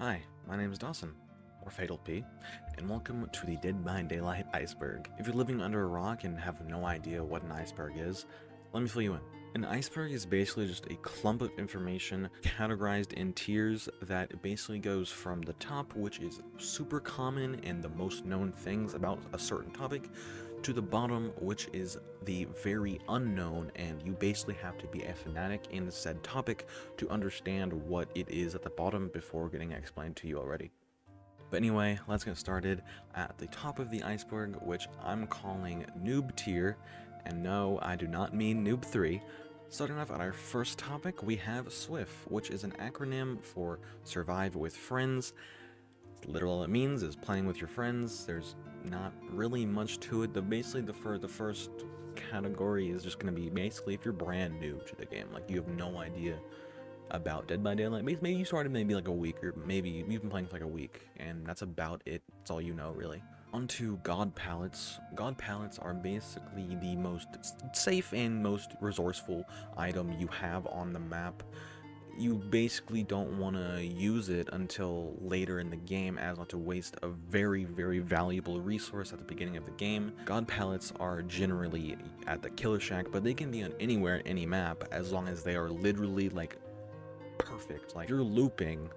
Hi, my name is Dawson, or Fatal P, and welcome to the Dead by Daylight Iceberg. If you're living under a rock and have no idea what an iceberg is, let me fill you in. An iceberg is basically just a clump of information categorized in tiers that basically goes from the top, which is super common and the most known things about a certain topic, to the bottom, which is the very unknown, and you basically have to be a fanatic in the said topic to understand what it is at the bottom before getting explained to you already. But anyway, let's get started at the top of the iceberg, which I'm calling Noob tier. And no, I do not mean Noob 3. Starting off at our first topic, we have SWIF, which is an acronym for Survive with Friends. Literally all it means is playing with your friends. There's not really much to it. Basically, the first category is just going to be basically if you're brand new to the game, like you have no idea about Dead by Daylight. Maybe you started maybe like a week, or maybe you've been playing for like a week, and that's about it. That's all you know, really. Onto God Pallets. God Pallets are basically the most safe and most resourceful item you have on the map. You basically don't want to use it until later in the game, as not to waste a very, very valuable resource at the beginning of the game. God Pallets are generally at the Killer Shack, but they can be on anywhere, any map, as long as they are literally like perfect. Like, if you're looping,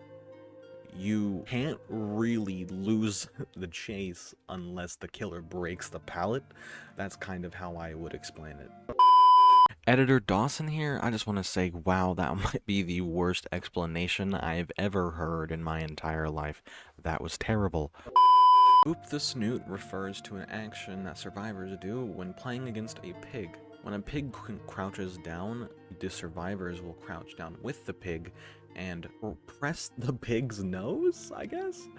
you can't really lose the chase unless the killer breaks the pallet. That's kind of how I would explain it. Editor Dawson here, I just want to say, wow, that might be the worst explanation I've ever heard in my entire life. That was terrible. Boop the Snoot refers to an action that survivors do when playing against a pig. When a pig crouches down, the survivors will crouch down with the pig and press the pig's nose, I guess?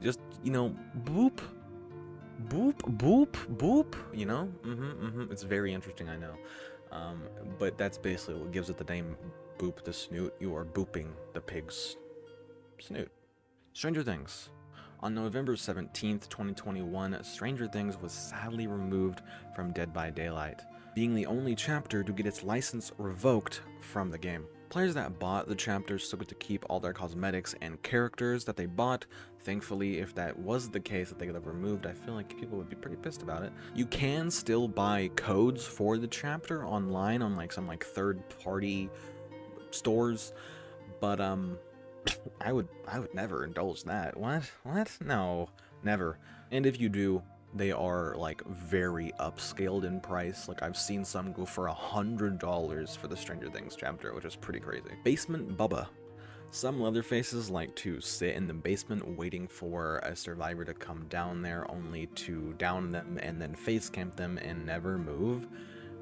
Just, you know, boop, boop, boop, boop, you know? It's very interesting, I know. But that's basically what gives it the name Boop the Snoot. You are booping the pig's snoot. Stranger Things. On November 17th, 2021, Stranger Things was sadly removed from Dead by Daylight, being the only chapter to get its license revoked from the game. Players that bought the chapter still get to keep all their cosmetics and characters that they bought. Thankfully, if that was the case that they got removed, I feel like people would be pretty pissed about it. You can still buy codes for the chapter online on like some like third-party stores, but I would never indulge that. What? No, never. And if you do, they are like very upscaled in price. Like, I've seen some go for $100 for the Stranger Things chapter, which is pretty crazy. Basement Bubba. Some Leatherfaces like to sit in the basement waiting for a survivor to come down there, only to down them and then face camp them and never move.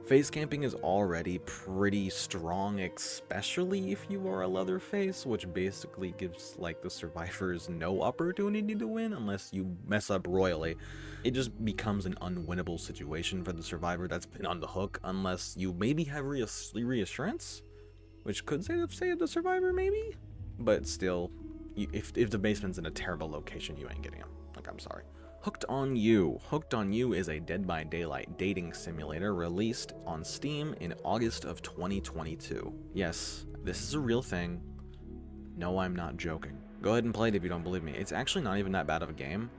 Face camping is already pretty strong, especially if you are a Leatherface, which basically gives like the survivors no opportunity to win unless you mess up royally. It just becomes an unwinnable situation for the survivor that's been on the hook, unless you maybe have reassurance, which could save the survivor maybe, but still, if the basement's in a terrible location, you ain't getting him. Like, I'm sorry. Hooked on You. Hooked on You is a Dead by Daylight dating simulator released on Steam in August of 2022. Yes, this is a real thing. No, I'm not joking. Go ahead and play it if you don't believe me. It's actually not even that bad of a game.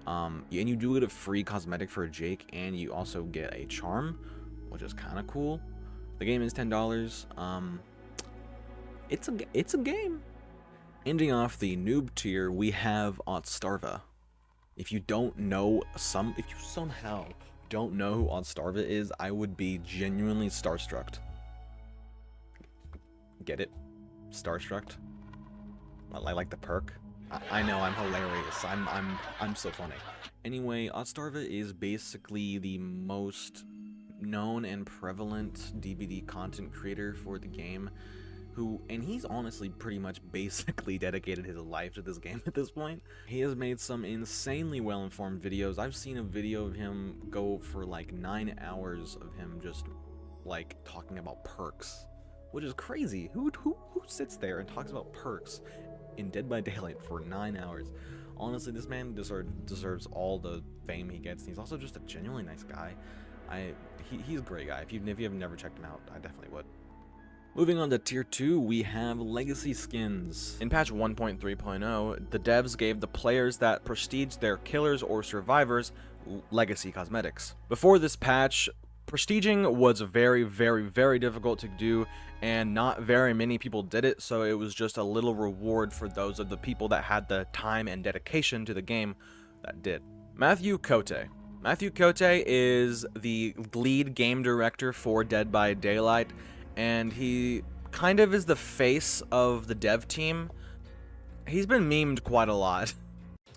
And you do get a free cosmetic for Jake, and you also get a charm, which is kind of cool. The game is $10. It's a game. Ending off the noob tier, we have Otstarva. If you somehow don't know who Otstarva is, I would be genuinely starstruck. Get it? Starstruck? I like the perk. I know, I'm hilarious. I'm so funny. Anyway, Otstarva is basically the most known and prevalent DBD content creator for the game. And he's honestly pretty much basically dedicated his life to this game at this point. He has made some insanely well-informed videos. I've seen a video of him go for like 9 hours of him just like talking about perks, which is crazy. Who sits there and talks about perks in Dead by Daylight for 9 hours? Honestly, this man deserves all the fame he gets. He's also just a genuinely nice guy. He's a great guy. If you have never checked him out, I definitely would. Moving on to tier 2, we have legacy skins. In patch 1.3.0, the devs gave the players that prestige their killers or survivors legacy cosmetics. Before this patch, prestiging was very difficult to do, and not very many people did it, so it was just a little reward for those of the people that had the time and dedication to the game that did. Matthew Cote. Matthew Cote is the lead game director for Dead by Daylight, and he kind of is the face of the dev team. He's been memed quite a lot.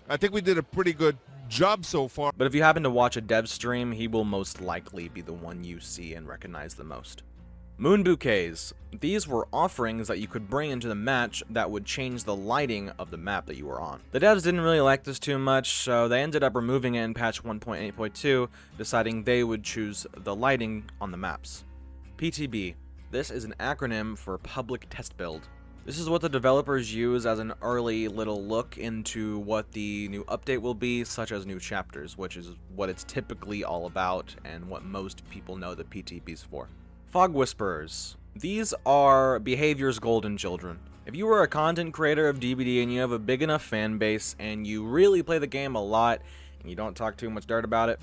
I think we did a pretty good job so far. But if you happen to watch a dev stream, he will most likely be the one you see and recognize the most. Moon bouquets. These were offerings that you could bring into the match that would change the lighting of the map that you were on. The devs didn't really like this too much, so they ended up removing it in patch 1.8.2, deciding they would choose the lighting on the maps. PTB. This is an acronym for Public Test Build. This is what the developers use as an early little look into what the new update will be, such as new chapters, which is what it's typically all about and what most people know the PTB's for. Fog Whisperers. These are behavior's golden children. If you are a content creator of DBD and you have a big enough fan base and you really play the game a lot and you don't talk too much dirt about it,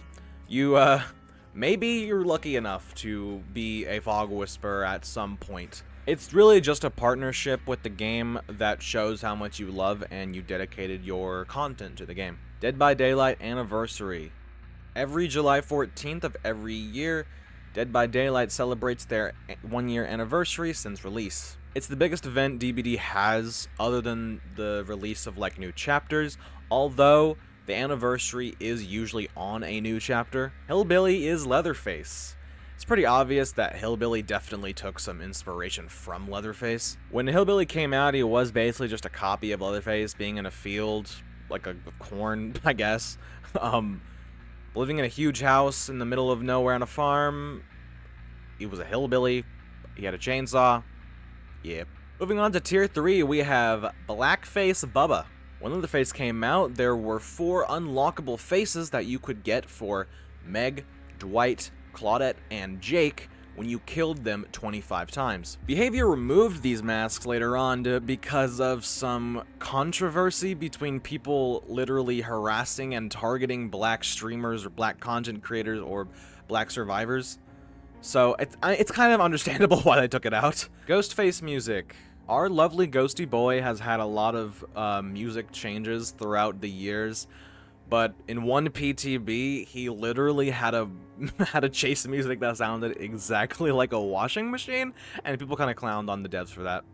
maybe you're lucky enough to be a Fog Whisperer at some point. It's really just a partnership with the game that shows how much you love and you dedicated your content to the game. Dead by Daylight Anniversary. Every July 14th of every year, Dead by Daylight celebrates their 1-year anniversary since release. It's the biggest event DBD has other than the release of like new chapters, although the anniversary is usually on a new chapter. Hillbilly is Leatherface. It's pretty obvious that Hillbilly definitely took some inspiration from Leatherface. When Hillbilly came out, he was basically just a copy of Leatherface, being in a field, like a corn, I guess. Living in a huge house in the middle of nowhere on a farm. He was a hillbilly. He had a chainsaw. Yeah. Moving on to tier 3, we have Blackface Bubba. When Leatherface came out, there were 4 unlockable faces that you could get for Meg, Dwight, Claudette, and Jake when you killed them 25 times. Behavior removed these masks later on because of some controversy between people literally harassing and targeting black streamers or black content creators or black survivors. So it's kind of understandable why they took it out. Ghostface music. Our lovely ghosty boy has had a lot of music changes throughout the years. But in one PTB, he literally had a chase music that sounded exactly like a washing machine, and people kind of clowned on the devs for that.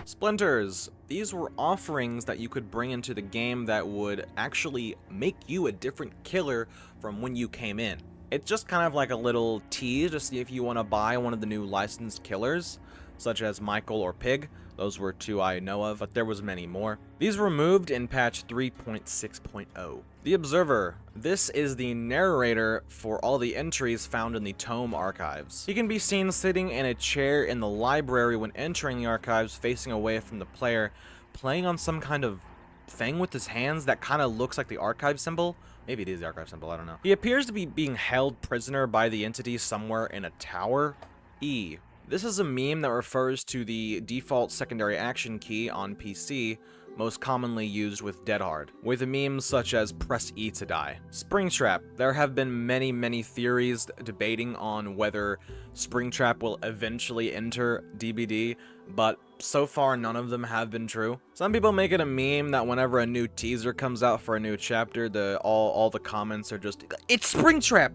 Splinters. These were offerings that you could bring into the game that would actually make you a different killer from when you came in. It's just kind of like a little tease to see if you want to buy one of the new licensed killers, such as Michael or Pig. Those were 2 I know of, but there was many more. These were removed in patch 3.6.0. The Observer. This is the narrator for all the entries found in the Tome archives. He can be seen sitting in a chair in the library when entering the archives, facing away from the player, playing on some kind of thing with his hands that kind of looks like the archive symbol. Maybe it is the archive symbol, I don't know. He appears to be being held prisoner by the entity somewhere in a tower. E. This is a meme that refers to the default secondary action key on PC, most commonly used with Dead Hard, with memes such as press E to die. Springtrap. There have been many theories debating on whether Springtrap will eventually enter DBD, but so far none of them have been true. Some people make it a meme that whenever a new teaser comes out for a new chapter, all the comments are just, "It's Springtrap!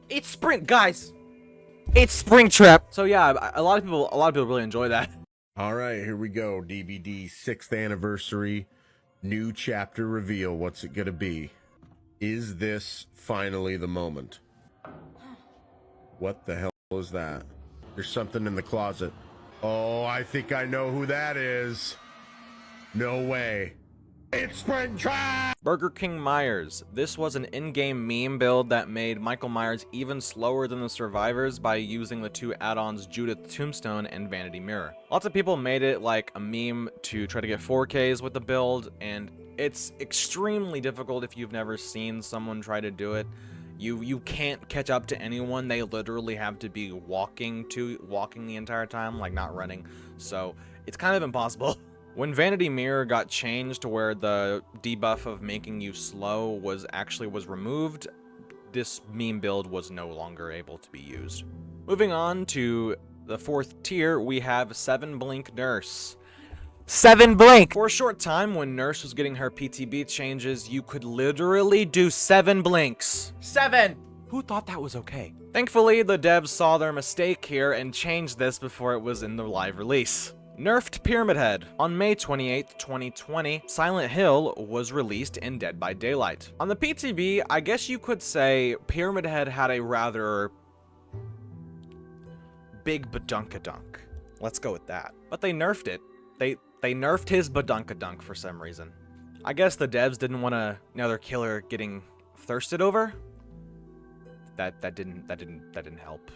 It's guys! It's Springtrap!" So yeah, a lot of people really enjoy that. All right, here we go. DVD 6th anniversary, new chapter reveal. What's it gonna be? Is this finally the moment? What the hell is that? There's something in the closet. Oh, I think I know who that is. No way. It's Springtrap! Burger King Myers. This was an in-game meme build that made Michael Myers even slower than the survivors by using the 2 add-ons Judith Tombstone and Vanity Mirror. Lots of people made it like a meme to try to get 4Ks with the build, and it's extremely difficult if you've never seen someone try to do it. You can't catch up to anyone. They literally have to be walking the entire time, like not running. So it's kind of impossible. When Vanity Mirror got changed to where the debuff of making you slow was removed, this meme build was no longer able to be used. Moving on to the 4th tier, we have 7 Blink Nurse. 7 Blink! For a short time, when Nurse was getting her PTB changes, you could literally do 7 blinks. 7! Who thought that was okay? Thankfully, the devs saw their mistake here and changed this before it was in the live release. Nerfed Pyramid Head. On May 28th, 2020, Silent Hill was released in Dead by Daylight. On the PTB, I guess you could say Pyramid Head had a rather big badunkadunk. Let's go with that. But they nerfed it. They nerfed his badunkadunk for some reason. I guess the devs didn't want another killer getting thirsted over. That didn't help.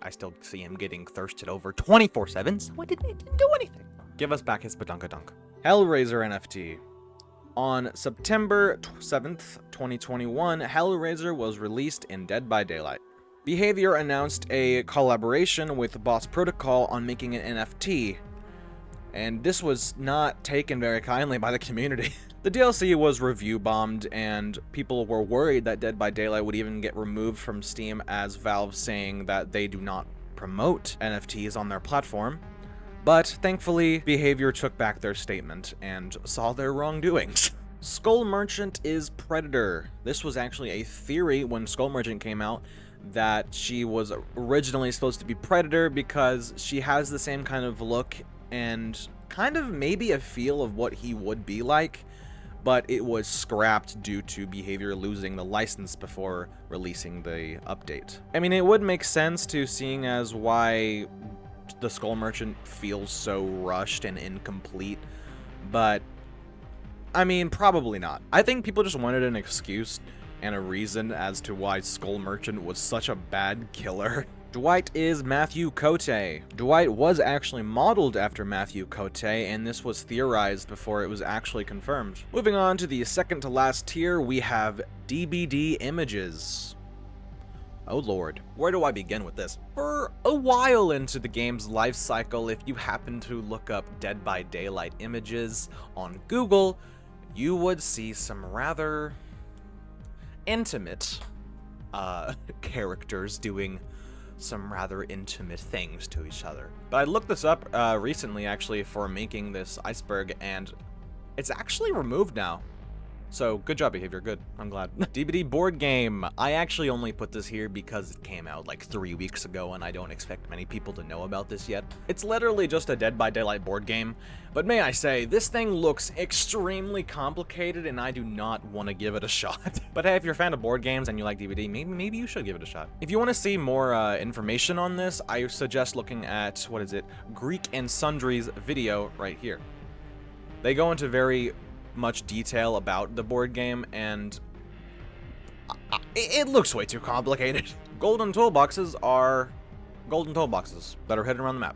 I still see him getting thirsted over 24/7. So it didn't do anything. Give us back his badunkadunk. Hellraiser NFT. On September 7th, 2021, Hellraiser was released in Dead by Daylight. Behavior announced a collaboration with Boss Protocol on making an NFT, and this was not taken very kindly by the community. The DLC was review bombed, and people were worried that Dead by Daylight would even get removed from Steam, as Valve saying that they do not promote NFTs on their platform. But thankfully, Behavior took back their statement and saw their wrongdoings. Skull Merchant is Predator. This was actually a theory when Skull Merchant came out, that she was originally supposed to be Predator because she has the same kind of look and kind of maybe a feel of what he would be like, but it was scrapped due to Behavior losing the license before releasing the update. I mean, it would make sense to seeing as why the Skull Merchant feels so rushed and incomplete, but I mean, probably not. I think people just wanted an excuse and a reason as to why Skull Merchant was such a bad killer. Dwight is Matthew Cote. Dwight was actually modeled after Matthew Cote, and this was theorized before it was actually confirmed. Moving on to the second to last tier, we have DBD images. Oh lord, where do I begin with this? For a while into the game's life cycle, if you happen to look up Dead by Daylight images on Google, you would see some rather intimate characters doing some rather intimate things to each other. But I looked this up recently actually for making this Iceberg, and it's actually removed now. So good job, Behavior, good. I'm glad. DBD board game. I actually only put this here because it came out like 3 weeks ago and I don't expect many people to know about this yet. It's literally just a Dead by Daylight board game, but may I say, this thing looks extremely complicated and I do not want to give it a shot. But hey, if you're a fan of board games and you like DBD, maybe you should give it a shot. If you want to see more information on this, I suggest looking at, Greek and Sundry's video right here. They go into very much detail about the board game, and it looks way too complicated. Golden toolboxes are golden toolboxes that are hidden around the map.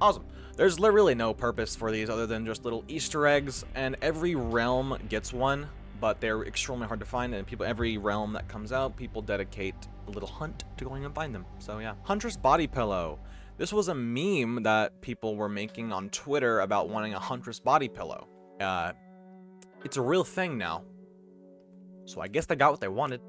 Awesome. There's literally no purpose for these other than just little Easter eggs, and every realm gets one, but they're extremely hard to find, and every realm that comes out, people dedicate a little hunt to going and find them. So yeah. Huntress body pillow. This was a meme that people were making on Twitter about wanting a Huntress body pillow. It's a real thing now, so I guess they got what they wanted.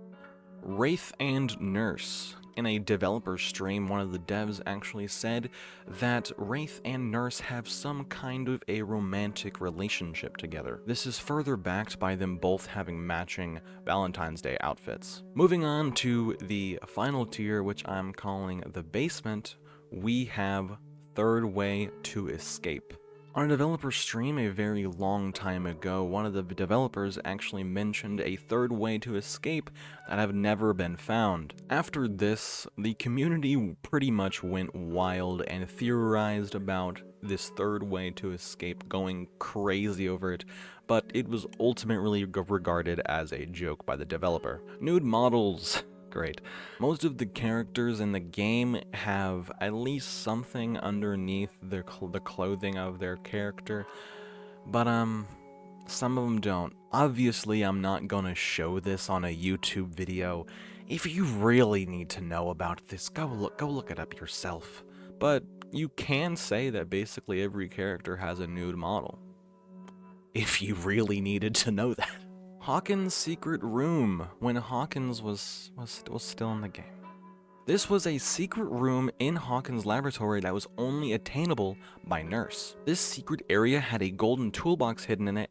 Wraith and Nurse. In a developer stream, one of the devs actually said that Wraith and Nurse have some kind of a romantic relationship together. This is further backed by them both having matching Valentine's Day outfits. Moving on to the final tier, which I'm calling the basement, we have Third Way to Escape. On a developer stream a very long time ago, one of the developers actually mentioned a third way to escape that have never been found. After this, the community pretty much went wild and theorized about this third way to escape, going crazy over it, but it was ultimately regarded as a joke by the developer. Nude models. Great. Most of the characters in the game have at least something underneath the clothing of their character, but some of them don't. Obviously, I'm not gonna show this on a YouTube video. If you really need to know about this, go look it up yourself. But you can say that basically every character has a nude model. If you really needed to know that. Hawkins' secret room, when Hawkins was still in the game. This was a secret room in Hawkins' laboratory that was only attainable by Nurse. This secret area had a golden toolbox hidden in it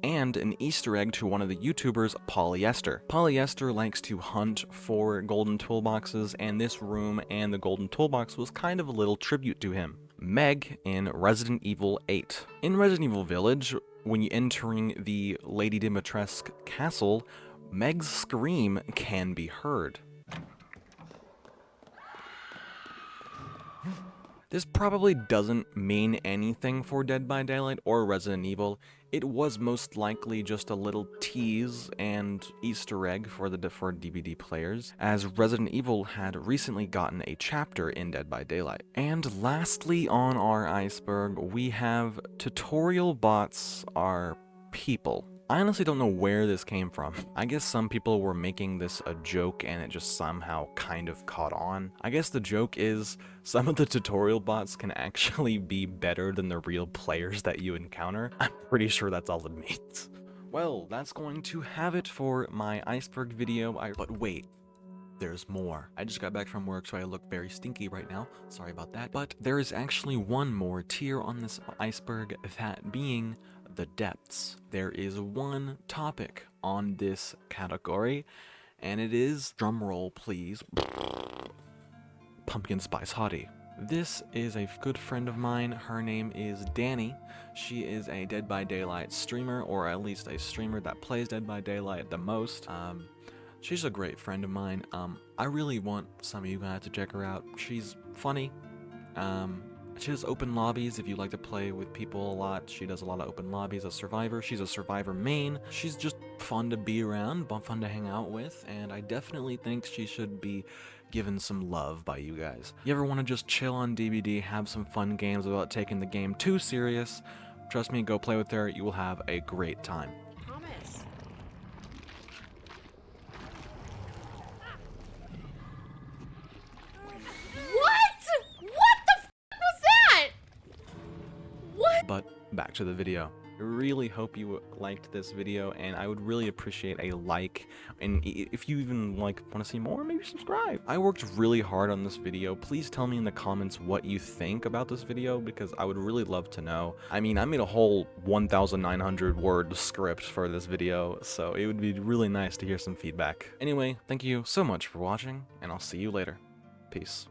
and an Easter egg to one of the YouTubers, Polyester. Polyester likes to hunt for golden toolboxes, and this room and the golden toolbox was kind of a little tribute to him. Meg in Resident Evil 8. In Resident Evil Village, when you're entering the Lady Dimitrescu castle, Meg's scream can be heard. This probably doesn't mean anything for Dead by Daylight or Resident Evil. It was most likely just a little tease and Easter egg for DVD players, as Resident Evil had recently gotten a chapter in Dead by Daylight. And lastly on our iceberg, we have tutorial bots are people. I honestly don't know where this came from. I guess some people were making this a joke and it just somehow kind of caught on. I guess the joke is some of the tutorial bots can actually be better than the real players that you encounter. I'm pretty sure that's all it means. Well, that's going to have it for my iceberg video. But wait, there's more. I just got back from work, so I look very stinky right now. Sorry about that. But there is actually one more tier on this iceberg, that being the depths. There is one topic on this category, and it is, drumroll please, pumpkin spice hottie. This is a good friend of mine. Her name is Danny. She is a Dead by Daylight streamer, or at least a streamer that plays Dead by Daylight the most. She's a great friend of mine. I really want some of you guys to check her out. She's funny. She does open lobbies if you like to play with people a lot. She does a lot of open lobbies as Survivor. She's a Survivor main. She's just fun to be around, fun to hang out with, and I definitely think she should be given some love by you guys. You ever want to just chill on DVD, have some fun games without taking the game too serious? Trust me, go play with her. You will have a great time. Thomas. But back to the video. I really hope you liked this video, and I would really appreciate a like, and if you even want to see more, maybe subscribe. I worked really hard on this video. Please tell me in the comments what you think about this video, because I would really love to know. I mean, I made a whole 1,900 word script for this video, so it would be really nice to hear some feedback. Anyway, thank you so much for watching, and I'll see you later. Peace.